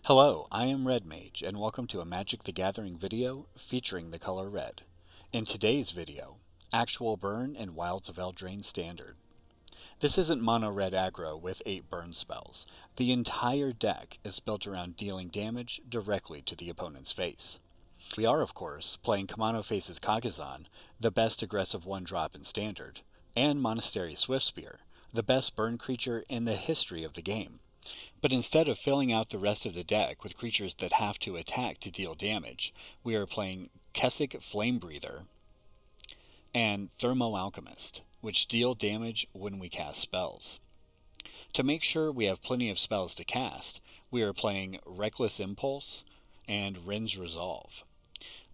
Hello, I am Red Mage, and welcome to a Magic the Gathering video featuring the color red. In today's video, actual burn in Wilds of Eldraine Standard. This isn't Mono Red Aggro with 8 burn spells. The entire deck is built around dealing damage directly to the opponent's face. We are, of course, playing Kumano faces Kakkazan, the best aggressive 1-drop in Standard, and Monastery Swiftspear, the best burn creature in the history of the game. But instead of filling out the rest of the deck with creatures that have to attack to deal damage, we are playing Kessig Flamebreather and Thermo-Alchemist, which deal damage when we cast spells. To make sure we have plenty of spells to cast, we are playing Reckless Impulse and Wrenn's Resolve.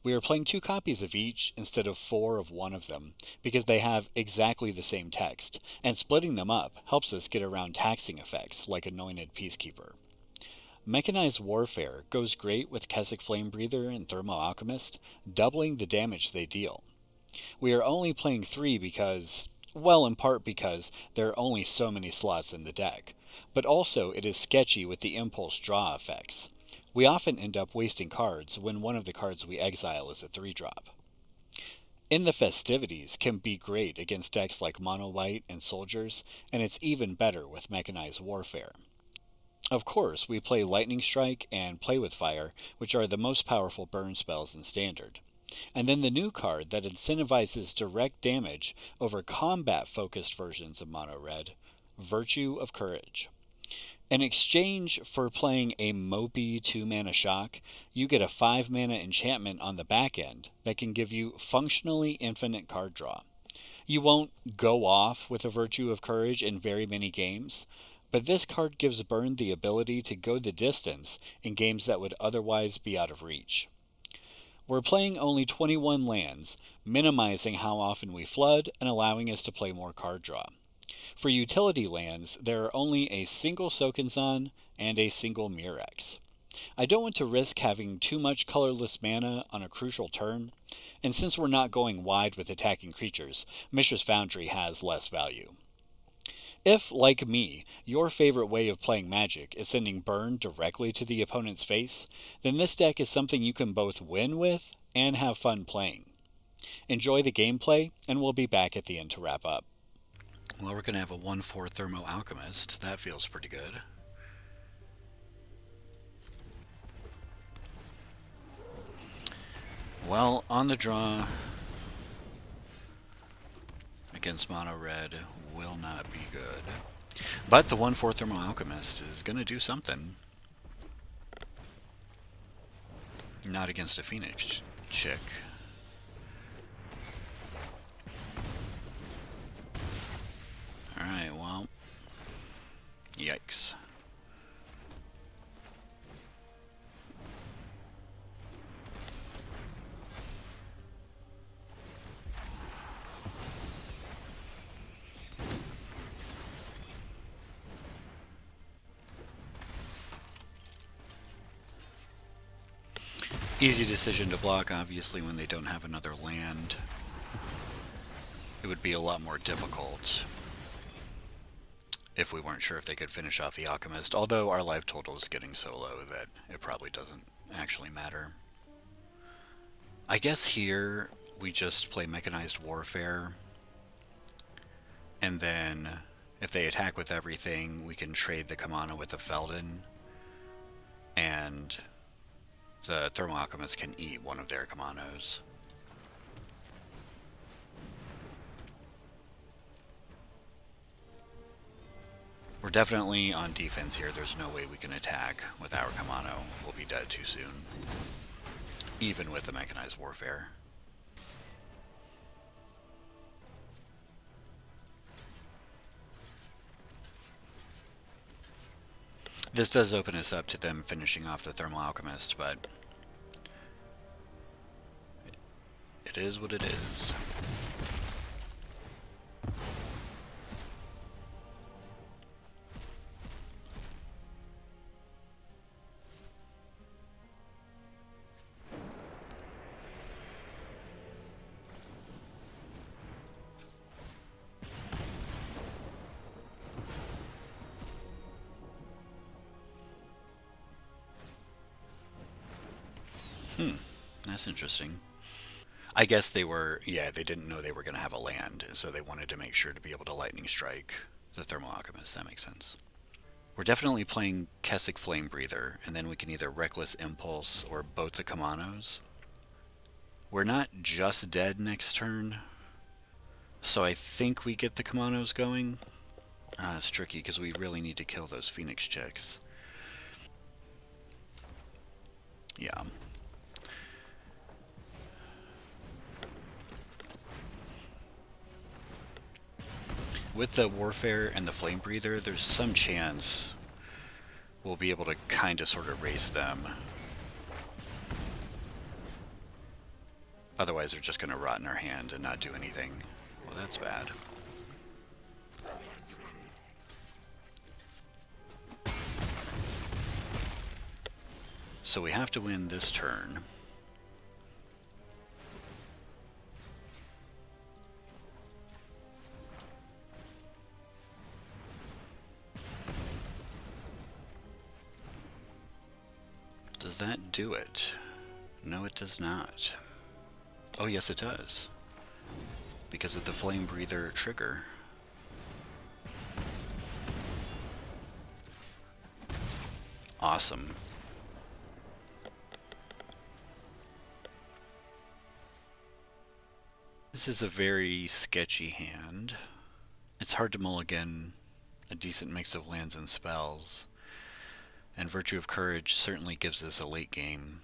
We are playing 2 copies of each instead of 4 of one of them because they have exactly the same text, and splitting them up helps us get around taxing effects like Anointed Peacekeeper. Mechanized Warfare goes great with Kessig Flamebreather and Thermo-Alchemist, doubling the damage they deal. We are only playing 3 because, well, in part because there are only so many slots in the deck, but also it is sketchy with the impulse draw effects. We often end up wasting cards when one of the cards we exile is a 3-drop. End the Festivities can be great against decks like Mono White and Soldiers, and it's even better with Mechanized Warfare. Of course, we play Lightning Strike and Play with Fire, which are the most powerful burn spells in Standard. And then the new card that incentivizes direct damage over combat-focused versions of Mono Red, Virtue of Courage. In exchange for playing a mopey 2-mana shock, you get a 5-mana enchantment on the back end that can give you functionally infinite card draw. You won't go off with a Virtue of Courage in very many games, but this card gives Burn the ability to go the distance in games that would otherwise be out of reach. We're playing only 21 lands, minimizing how often we flood and allowing us to play more card draw. For utility lands, there are only a single Sokenzan and a single Mirrex. I don't want to risk having too much colorless mana on a crucial turn, and since we're not going wide with attacking creatures, Mishra's Foundry has less value. If, like me, your favorite way of playing Magic is sending burn directly to the opponent's face, then this deck is something you can both win with and have fun playing. Enjoy the gameplay, and we'll be back at the end to wrap up. Well, we're going to have a 1/4 Thermo-Alchemist. That feels pretty good. Well, on the draw against Mono Red will not be good. But the 1/4 Thermo-Alchemist is going to do something. Not against a Phoenix chick. Alright, well, yikes. Easy decision to block, obviously, when they don't have another land. It would be a lot more difficult if we weren't sure if they could finish off the Alchemist, although our life total is getting so low that it probably doesn't actually matter. I guess here we just play Mechanized Warfare, and then if they attack with everything, we can trade the Kumano with the Feldon, and the Thermo-Alchemist can eat one of their Kumanos. We're definitely on defense here. There's no way we can attack with our Kumano. We'll be dead too soon, even with the Mechanized Warfare. This does open us up to them finishing off the Thermo-Alchemist, but it is what it is. That's interesting. I guess they were, yeah, they didn't know they were going to have a land, so they wanted to make sure to be able to lightning strike the Thermo-Alchemist. That makes sense. We're definitely playing Kessig Flamebreather, and then we can either Reckless Impulse or both the Kumanos. We're not just dead next turn, so I think we get the Kumanos going. It's tricky because we really need to kill those Phoenix chicks. Yeah. With the Warfare and the Flame Breather, there's some chance we'll be able to kind of sort of race them. Otherwise, they're just going to rot in our hand and not do anything. Well, that's bad. So we have to win this turn. Does that do it? No, it does not. Oh, yes, it does. Because of the Flame Breather trigger. Awesome. This is a very sketchy hand. It's hard to mulligan a decent mix of lands and spells. And Virtue of Courage certainly gives us a late game.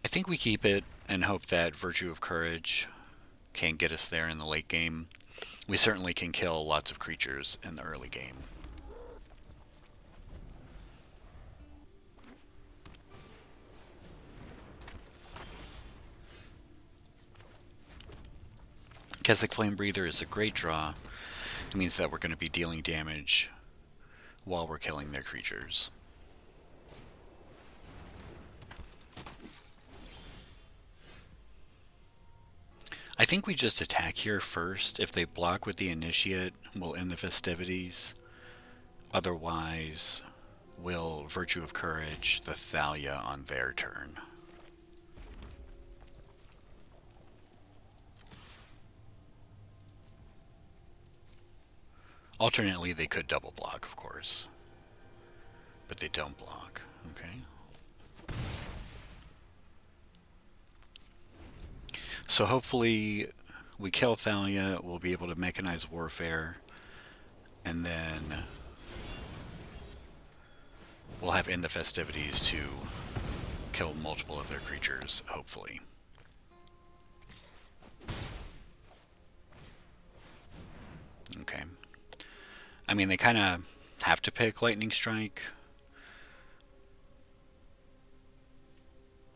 I think we keep it and hope that Virtue of Courage can get us there in the late game. We certainly can kill lots of creatures in the early game. Kessig Flamebreather is a great draw. It means that we're going to be dealing damage while we're killing their creatures. I think we just attack here first. If they block with the Initiate, we'll end the Festivities. Otherwise, we'll Virtue of Courage the Thalia on their turn. Alternately, they could double block, of course. But they don't block. Okay. So hopefully we kill Thalia, we'll be able to Mechanized Warfare, and then we'll have End the Festivities to kill multiple of their creatures, hopefully. Okay. I mean, they kind of have to pick Lightning Strike.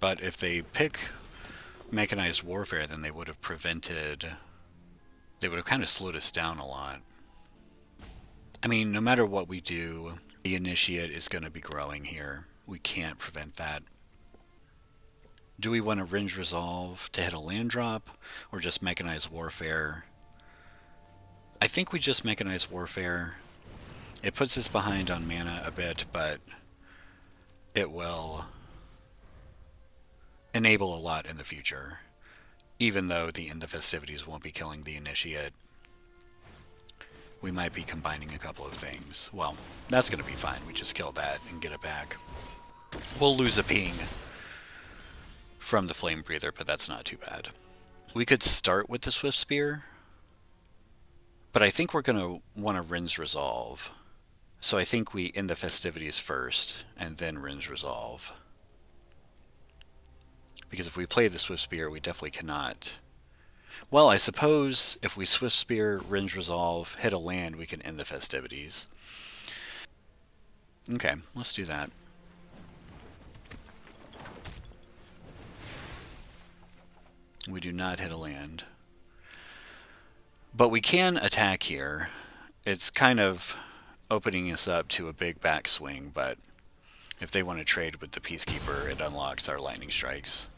But if they pick Mechanized Warfare, then they would have prevented... They would have kind of slowed us down a lot. I mean, no matter what we do, the Initiate is going to be growing here. We can't prevent that. Do we want to Wren's Resolve to hit a land drop, or just Mechanized Warfare? I think we just Mechanized Warfare. It puts us behind on mana a bit, but it will enable a lot in the future. Even though the End the Festivities won't be killing the Initiate, we might be combining a couple of things. Well, that's going to be fine. We just kill that and get it back. We'll lose a ping from the Flame Breather, but that's not too bad. We could start with the Swiftspear, but I think we're going to want to Wren's Resolve. So I think we end the Festivities first, and then Wren's Resolve. Because if we play the Swiftspear, we definitely cannot... Well, I suppose if we Swiftspear, Wren's Resolve, hit a land, we can end the Festivities. Okay, let's do that. We do not hit a land. But we can attack here. It's kind of opening us up to a big backswing, but if they want to trade with the Peacekeeper, it unlocks our Lightning Strikes.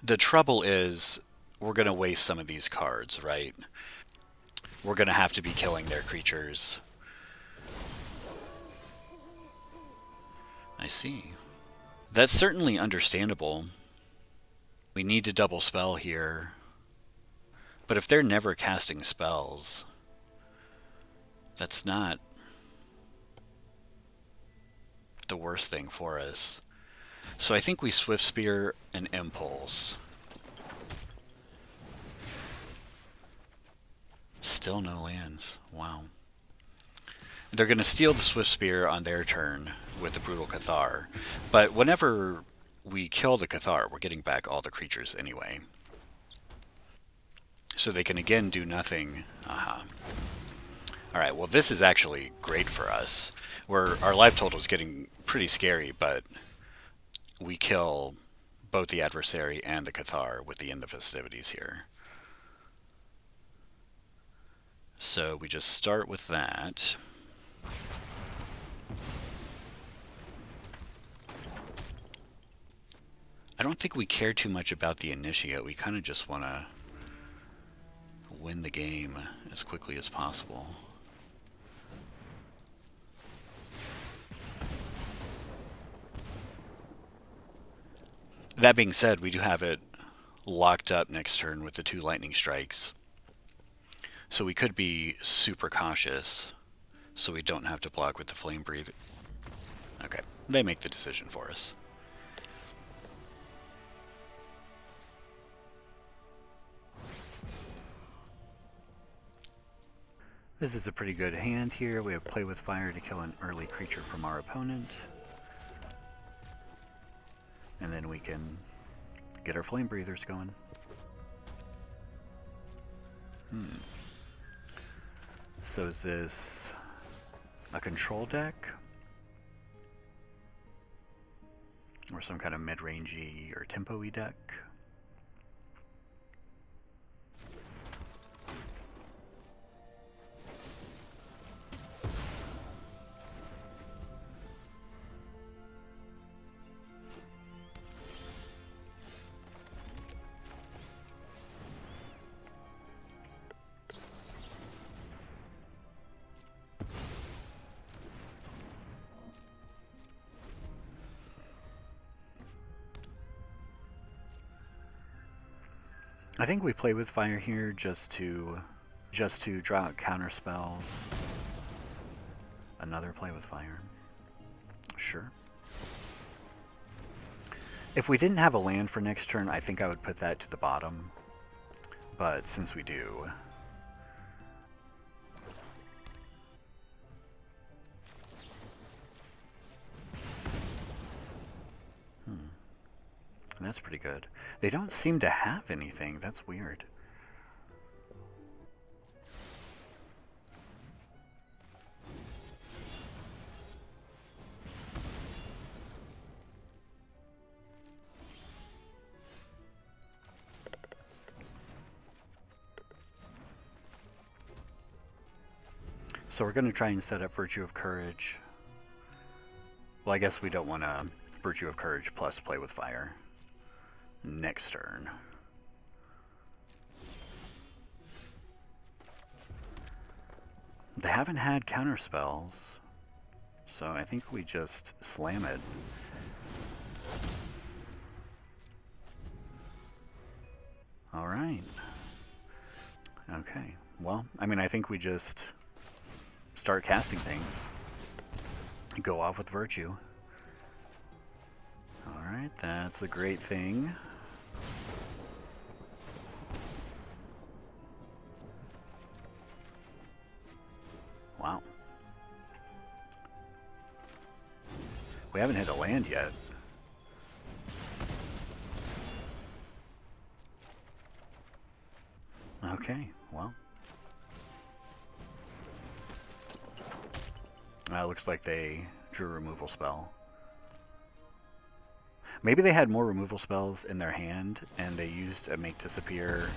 The trouble is, we're going to waste some of these cards, right? We're going to have to be killing their creatures. I see. That's certainly understandable. We need to double spell here. But if they're never casting spells, that's not the worst thing for us. So I think we Swiftspear and Impulse. Still no lands. Wow. They're going to steal the Swiftspear on their turn with the Brutal Cathar. But whenever we kill the Cathar, we're getting back all the creatures anyway. So they can again do nothing. Alright, well this is actually great for us. Our life total is getting pretty scary, but we kill both the adversary and the Cathar with the End the Festivities here. So we just start with that. I don't think we care too much about the Initiate. We kind of just want to win the game as quickly as possible. That being said, we do have it locked up next turn with the 2 lightning strikes. So we could be super cautious so we don't have to block with the Flamebreather. Okay, they make the decision for us. This is a pretty good hand here. We have Play with Fire to kill an early creature from our opponent. And then we can get our Flame Breathers going. So is this a control deck? Or some kind of mid-rangey or tempo-y deck? I think we play with fire here just to draw out counter spells. Another play with fire. Sure. If we didn't have a land for next turn, I think I would put that to the bottom. But since we do, that's pretty good. They don't seem to have anything. That's weird. So we're going to try and set up Virtue of Courage. Well, I guess we don't want to Virtue of Courage plus Play with Fire next turn. They haven't had counter spells, so I think we just slam it. All right. Okay. Well, I mean, I think we just start casting things. Go off with Virtue. All right, that's a great thing. Wow. We haven't hit a land yet. Okay, well. Looks like they drew a removal spell. Maybe they had more removal spells in their hand and they used a Make Disappear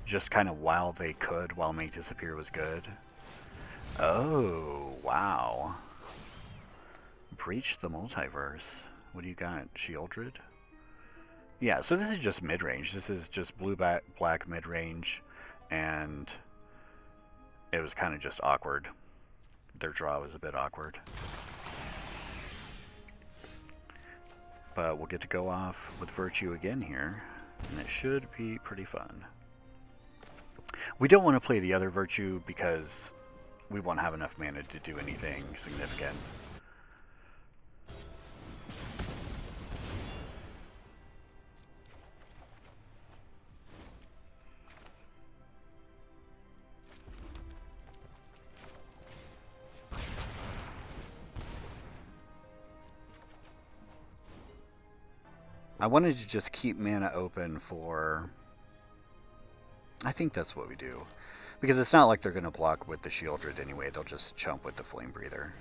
just kind of while they could, while Make Disappear was good. Oh, wow. Breach the Multiverse. What do you got? Shieldred? Yeah, so this is just mid-range. This is just blue-black mid-range, and it was kind of just awkward. Their draw was a bit awkward. But we'll get to go off with Virtue again here, and it should be pretty fun. We don't want to play the other Virtue because we won't have enough mana to do anything significant. I wanted to just keep mana open for... I think that's what we do. Because it's not like they're going to block with the Shieldred anyway. They'll just chump with the Flamebreather.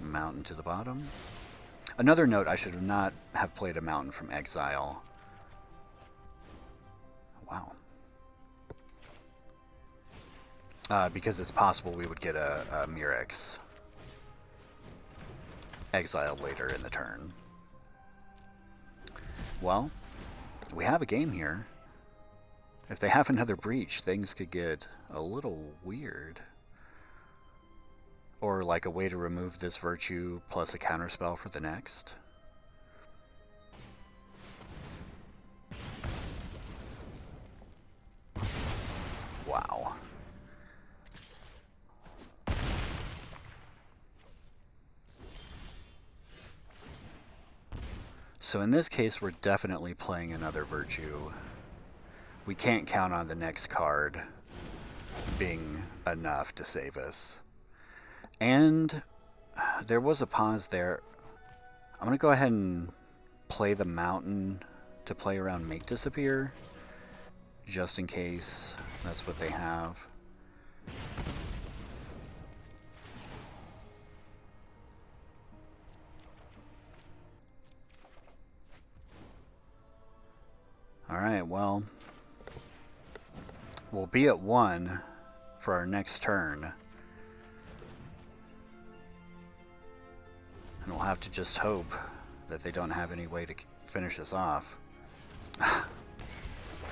Mountain to the bottom. Another note, I should not have played a Mountain from Exile. Wow. Because it's possible we would get a Mirrex exiled later in the turn. Well, we have a game here. If they have another breach, things could get a little weird. Or like a way to remove this Virtue plus a counterspell for the next. Wow. So in this case, we're definitely playing another Virtue. We can't count on the next card being enough to save us. And there was a pause there. I'm going to go ahead and play the Mountain to play around Make Disappear, just in case that's what they have. Alright, well, we'll be at 1 for our next turn. And we'll have to just hope that they don't have any way to finish us off.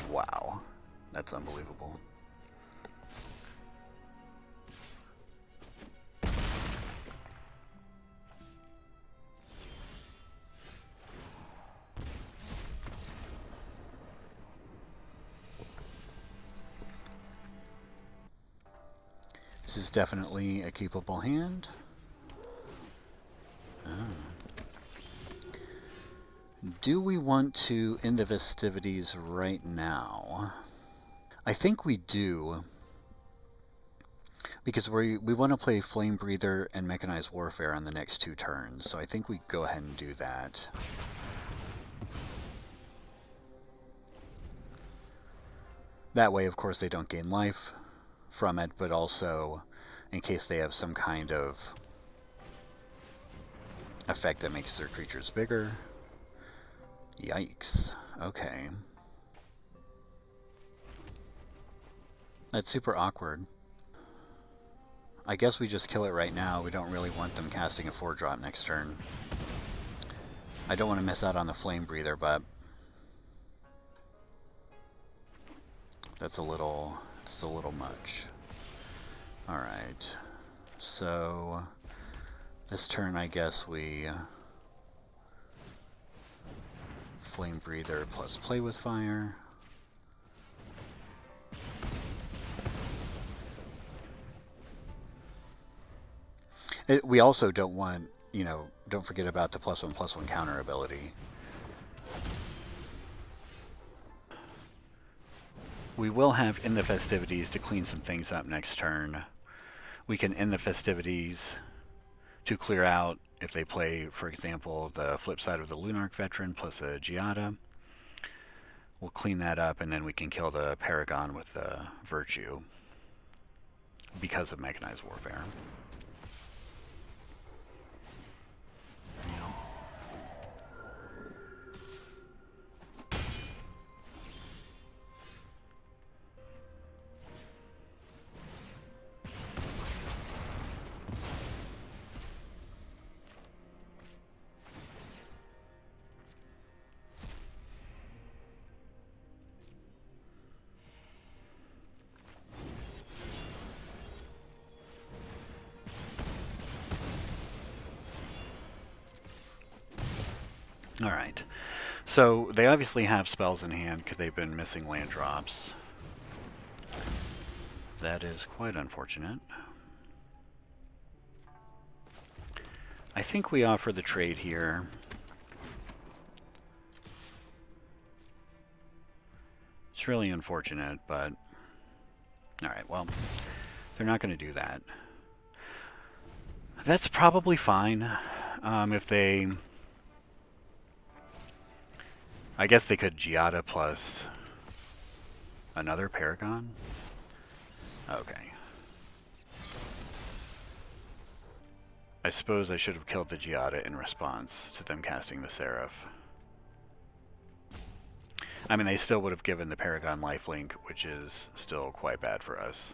Wow, that's unbelievable. This is definitely a keepable hand. Do we want to end the festivities right now? I think we do. Because we want to play Flamebreather and Mechanized Warfare on the next 2 turns. So I think we go ahead and do that. That way, of course, they don't gain life from it, but also in case they have some kind of effect that makes their creatures bigger. Yikes. Okay. That's super awkward. I guess we just kill it right now. We don't really want them casting a 4-drop next turn. I don't want to miss out on the Flamebreather, but that's a little much. Alright. So this turn, I guess we Flamebreather plus Play with Fire. We also don't want, you know, don't forget about the +1/+1 counter ability. We will have End the Festivities to clean some things up next turn. We can end the festivities to clear out if they play, for example, the flip side of the Lunarch Veteran plus a Giada. We'll clean that up, and then we can kill the Paragon with the Virtue because of Mechanized Warfare. Alright, so they obviously have spells in hand because they've been missing land drops. That is quite unfortunate. I think we offer the trade here. It's really unfortunate, but... Alright, well, they're not going to do that. That's probably fine. If they... I guess they could Giada plus another Paragon? Okay. I suppose I should have killed the Giada in response to them casting the Seraph. I mean, they still would have given the Paragon lifelink, which is still quite bad for us.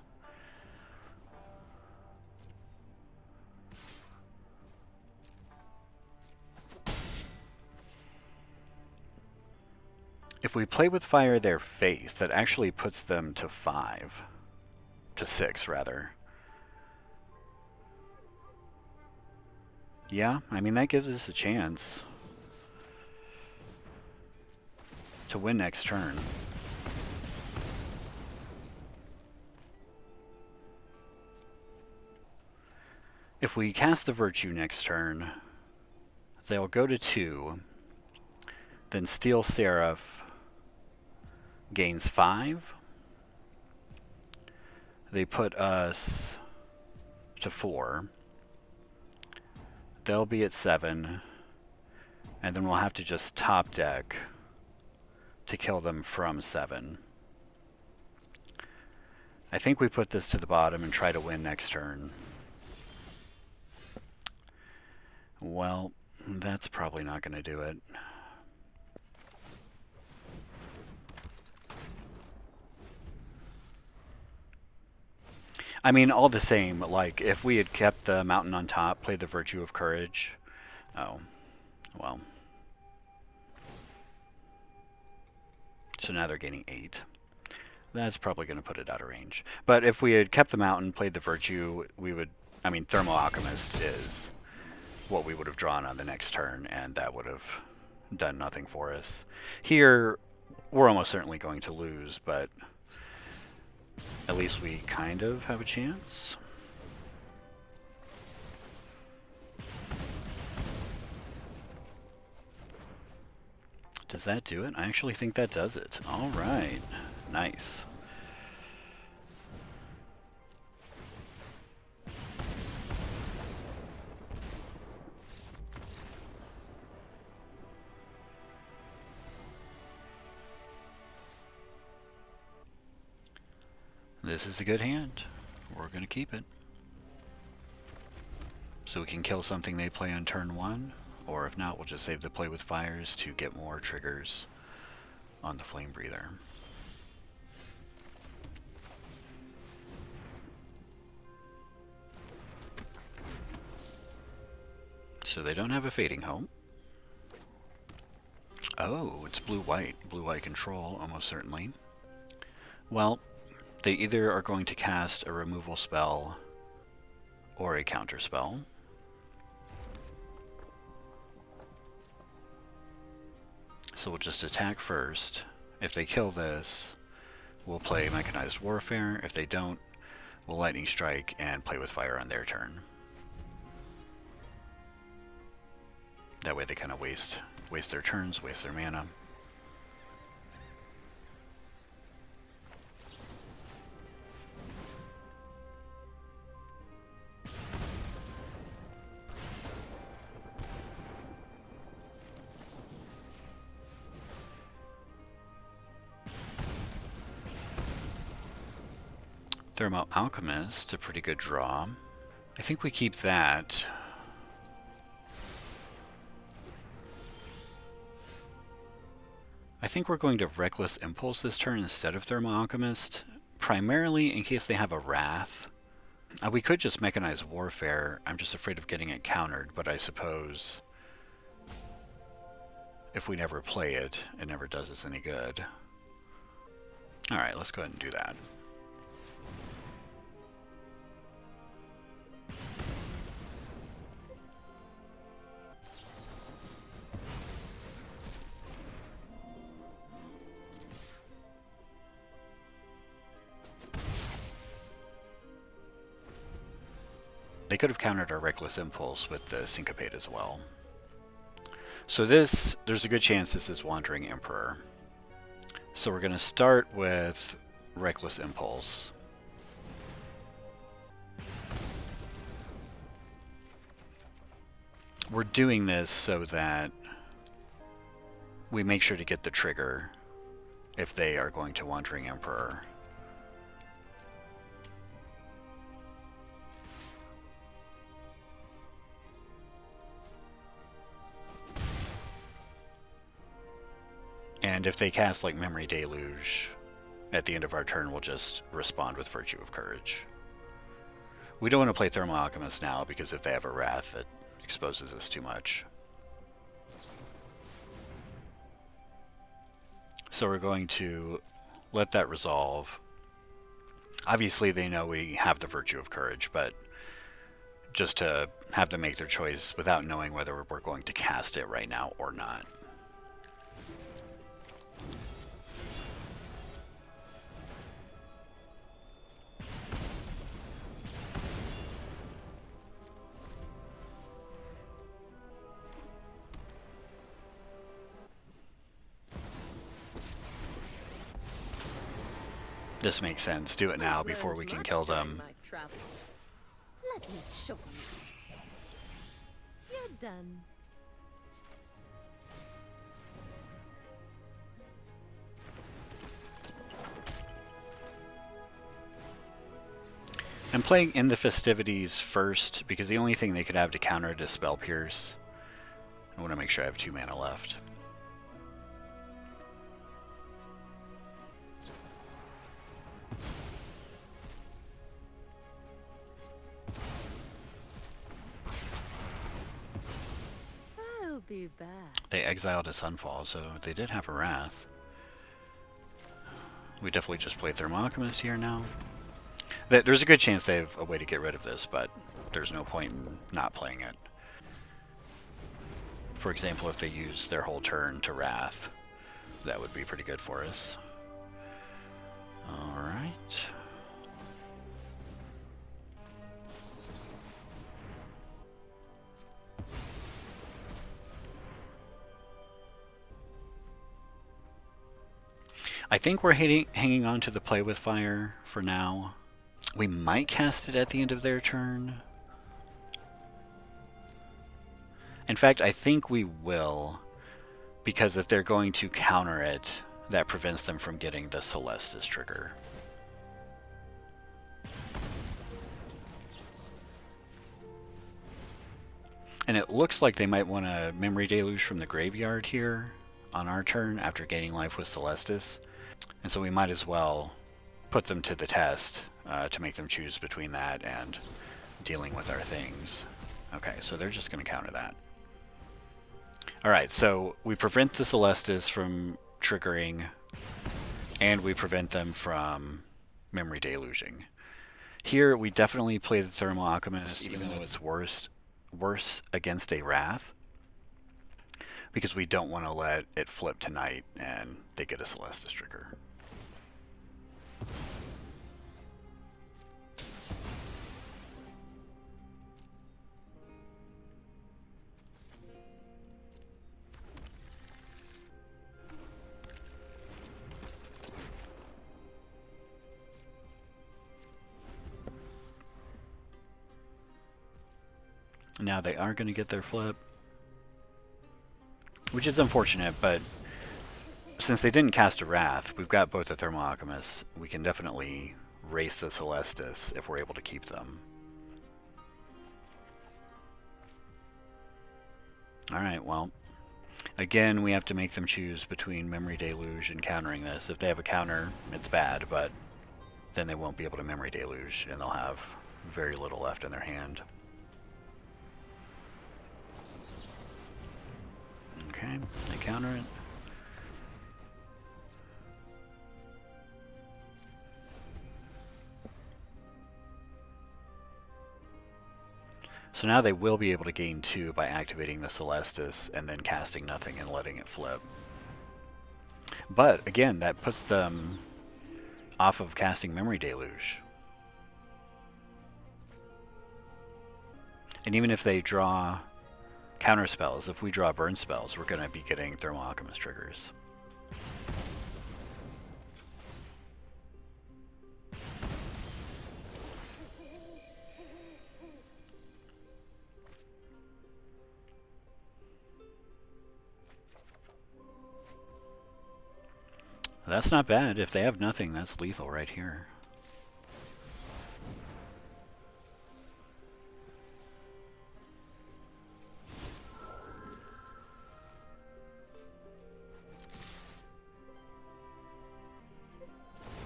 If we play with fire their face, that actually puts them to 5. To 6, rather. Yeah, I mean, that gives us a chance to win next turn. If we cast the Virtue next turn, they'll go to 2, then Steel Seraph gains 5. They put us to 4. They'll be at 7, and then we'll have to just top deck to kill them from 7. I think we put this to the bottom and try to win next turn. Well, that's probably not going to do it. I mean, all the same, like, if we had kept the mountain on top, played the Virtue of Courage... Oh, well. So now they're gaining 8. That's probably going to put it out of range. But if we had kept the mountain, played the Virtue, we would... I mean, Thermo-Alchemist is what we would have drawn on the next turn, and that would have done nothing for us. Here, we're almost certainly going to lose, but... at least we kind of have a chance. Does that do it? I actually think that does it. All right. Nice. This is a good hand. We're going to keep it. So we can kill something they play on turn 1, or if not, we'll just save the play with fires to get more triggers on the Flamebreather. So they don't have a Fading Hope. Oh, it's blue-white. Blue-white control, almost certainly. Well, they either are going to cast a removal spell or a counter spell. So we'll just attack first. If they kill this, we'll play Mechanized Warfare. If they don't, we'll Lightning Strike and play with fire on their turn. That way they kind of waste their turns, waste their mana. Thermo-Alchemist, a pretty good draw. I think we keep that. I think we're going to Reckless Impulse this turn instead of Thermo-Alchemist, primarily in case they have a Wrath. We could just Mechanize Warfare. I'm just afraid of getting it countered, but I suppose if we never play it, it never does us any good. Alright, let's go ahead and do that. they could have countered our Reckless Impulse with the Syncopate as well. So this, there's a good chance this is Wandering Emperor. So we're going to start with Reckless Impulse. We're doing this so that we make sure to get the trigger if they are going to Wandering Emperor. And if they cast like Memory Deluge at the end of our turn, we'll just respond with Virtue of Courage. We don't want to play Thermo-Alchemist now because if they have a Wrath, it exposes us too much. So we're going to let that resolve. Obviously they know we have the Virtue of Courage, but just to have them make their choice without knowing whether we're going to cast it right now or not. This makes sense. Do it now before we can kill them. Let me show you. You're done. I'm playing End the Festivities first because the only thing they could have to counter it is Spell Pierce. I want to make sure I have 2 mana left. I'll be back. They exiled a Sunfall, so they did have a Wrath. We definitely just played Thermo-Alchemist here now. There's a good chance they have a way to get rid of this, but there's no point in not playing it. For example, if they use their whole turn to Wrath, that would be pretty good for us. Alright. I think we're hanging on to the Play with Fire for now. We might cast it at the end of their turn. In fact, I think we will, because if they're going to counter it, that prevents them from getting the Celestis trigger. And it looks like they might want to Memory Deluge from the graveyard here on our turn after gaining life with Celestis. And so we might as well put them to the test to make them choose between that and dealing with our things. Okay, so they're just going to counter that. Alright, so we prevent the Celestis from triggering, and we prevent them from Memory Deluging. Here, we definitely play the Thermo-Alchemist, even though it's worse against a Wrath, because we don't want to let it flip tonight and they get a Celestis trigger. Now they are going to get their flip, which is unfortunate, but since they didn't cast a Wrath, we've got both the Thermo-Alchemists. We can definitely race the Celestis if we're able to keep them. Alright, well, again, we have to make them choose between Memory Deluge and countering this. If they have a counter, it's bad, but then they won't be able to Memory Deluge, and they'll have very little left in their hand. Okay, they counter it. So now they will be able to gain 2 by activating the Celestis and then casting nothing and letting it flip. But again, that puts them off of casting Memory Deluge. And even if they draw counter spells, if we draw burn spells, we're going to be getting Thermo-Alchemist triggers. That's not bad. If they have nothing, that's lethal right here.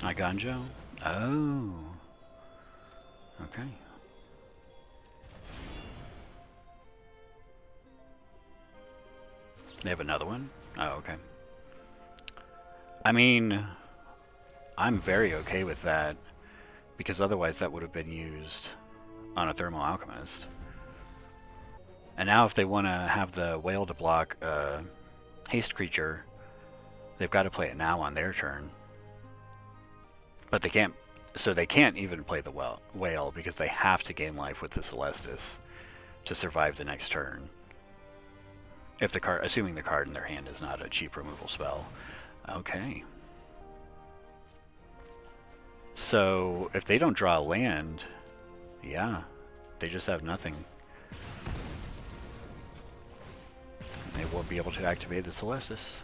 I Ganjo? Oh. Okay. They have another one? Oh, okay. I mean, I'm very okay with that, because otherwise that would have been used on a Thermo-Alchemist. And now if they want to have the whale to block a haste creature, they've got to play it now on their turn. But they can't, so they can't even play the whale because they have to gain life with the Celestis to survive the next turn. If the card, assuming the card in their hand is not a cheap removal spell. Okay. So if they don't draw a land, yeah, they just have nothing. They won't be able to activate the Celestis.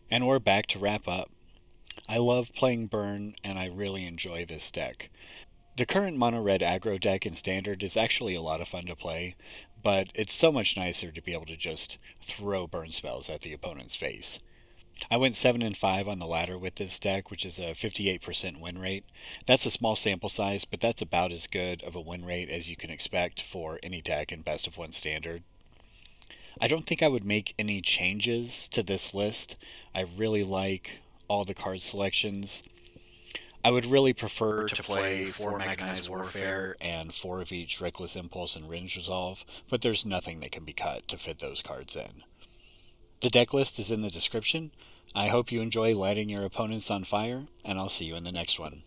And we're back to wrap up. I love playing Burn, and I really enjoy this deck. The current Mono Red Aggro deck in Standard is actually a lot of fun to play, but it's so much nicer to be able to just throw burn spells at the opponent's face. I went 7-5 on the ladder with this deck, which is a 58% win rate. That's a small sample size, but that's about as good of a win rate as you can expect for any deck in Best of 1 Standard. I don't think I would make any changes to this list. I really like all the card selections. I would really prefer to play 4 Mechanized Warfare and 4 of each Reckless Impulse and Wren's Resolve, but there's nothing that can be cut to fit those cards in. The deck list is in the description. I hope you enjoy lighting your opponents on fire, and I'll see you in the next one.